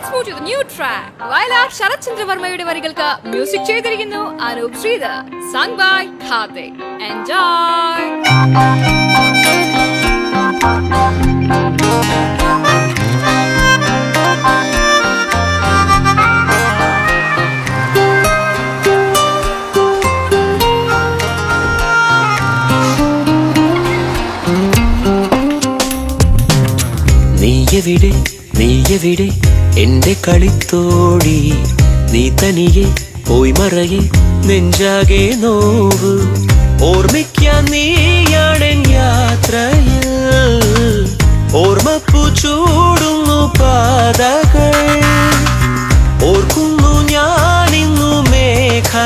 let's move to the new track. Viola Sharat Chandra Varmayude varigalkku music cheydirikkunnu Anup Sridhar, sung by Karthik. Enjoy. നീയെവിടെ എന്റെ കളിത്തോഴി, നീ തനിയെ പോയി മറയെ നെഞ്ചാകെ now. ഓർമ്മിക്കാൻ നീയാണെൻ യാത്രയിൽ, ഓർമ്മപ്പൂ ചൂടുന്നു പാതകൾ. ഓർക്കുന്നു ഞാനിന്നു മേഘനായി,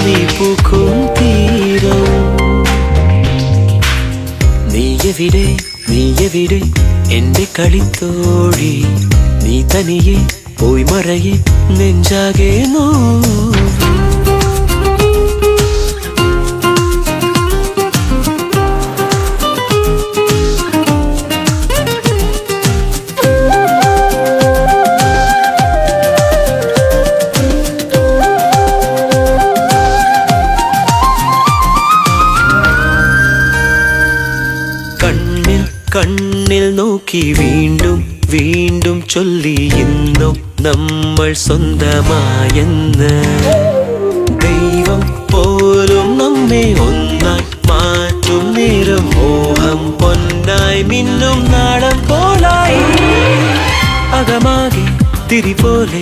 നീ പൂക്കും തീരം. നീയെവിടെ എന്റെ കളിത്തോഴി, നീ തനിയെ പോയി മറയെ നെഞ്ചാകെ നോവ്. കണ്ണിൽ നോക്കി വീണ്ടും വീണ്ടും ചൊല്ലി ഇന്നോ നമ്മൾ സ്വന്തമായെന്ന്. ദൈവം പോലും നമ്മെ ഒന്നായി മാറ്റും നേരം, മോഹം പൊന്നായി മിന്നും നാളം പോലായി. അകമാകെ തിരി പോലെ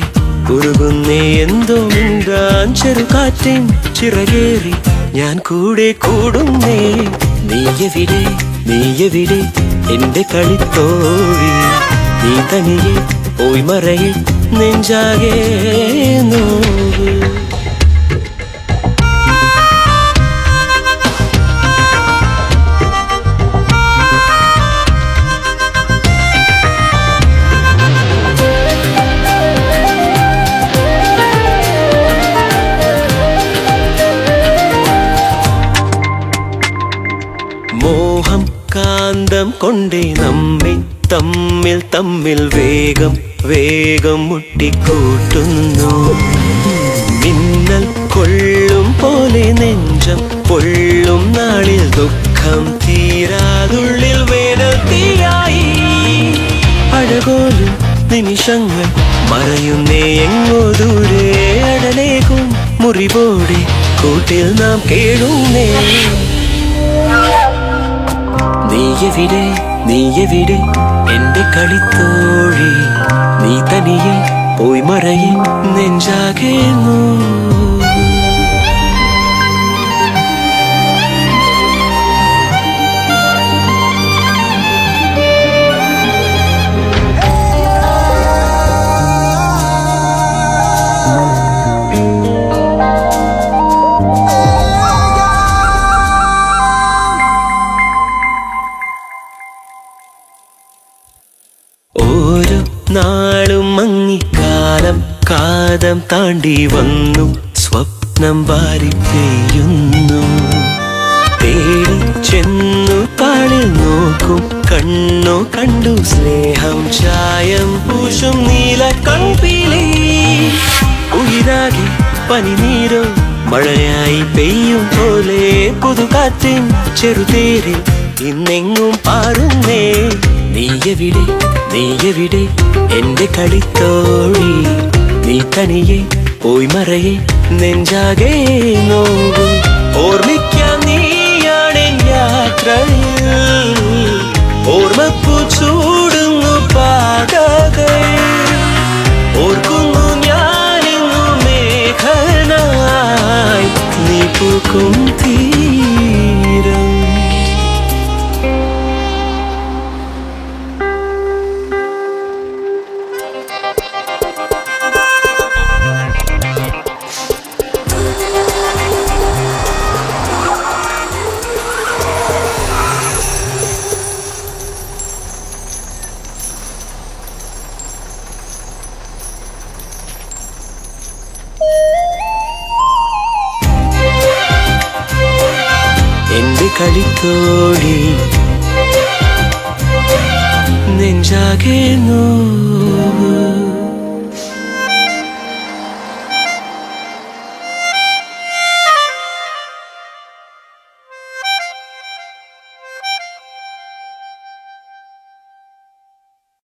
ഉരുകുന്നേ എന്തോ മിണ്ടാൻ ചെറുകാറ്റിൻ ചിറകേറി ഞാൻ കൂടെ കൂടുന്നേ. നീയെവിടെ എന്റെ കളിത്തോഴി, നീ തനിയെ പോയി മറയെ നെഞ്ചാകെ നോവ്. മോഹം കാന്തം കൊണ്ടേ നമ്മെ തമ്മിൽ തമ്മിൽ വേഗം വേഗം മുട്ടിക്കൂട്ടുന്നു. മിന്നൽ കൊള്ളും പോലെ നെഞ്ചം പൊള്ളും നാളിൽ ദുഃഖം തീരാതുള്ളിൽ വേനൽ തീയായി. അഴകോലും നിമിഷങ്ങൾ മറയുന്നേ എങ്ങോ ദൂരെ, അടലേകും മുറിവോടെ കൂട്ടിൽ നാം കേഴുന്നേ. നീയെവിടെ എന്റെ കളിത്തോഴി, നീ തനിയെ പോയി മറയെ നെഞ്ചാകെ നോവ്. ഓരോ നാളും മങ്ങിക്കാലം കാതം താണ്ടി വന്നു, സ്വപ്നം വാരി പെയ്യുന്നു. തേടി ചെന്നു താളിൽ നോക്കും കണ്ണു കണ്ടു സ്നേഹം ചായം പൂശും നീല കൺപീലി. ഉയിരാകെ പനിനീരോ മഴയായി പെയ്യും പോലെ പുതുകാറ്റിൻ ചെറുതേരിൽ ഇന്നെങ്ങും പാറുന്നേ. നീയെവിടെ എന്റെ കളിത്തോഴി, നീ തനിയെ പോയി മറയെ നെഞ്ചാകെ നോവ്. ഓർമ്മിക്കാൻ നീയാണെൻ യാത്രയിൽ, ഓർമ്മപ്പൂ ചൂടുന്നു പാതകൾ. ഓർക്കുന്നു ഞാനിന്നു മേഘനായി, നീ പൂക്കും തീരം. എന്റെ കളിത്തോഴി, നെഞ്ചാകെ നോവ്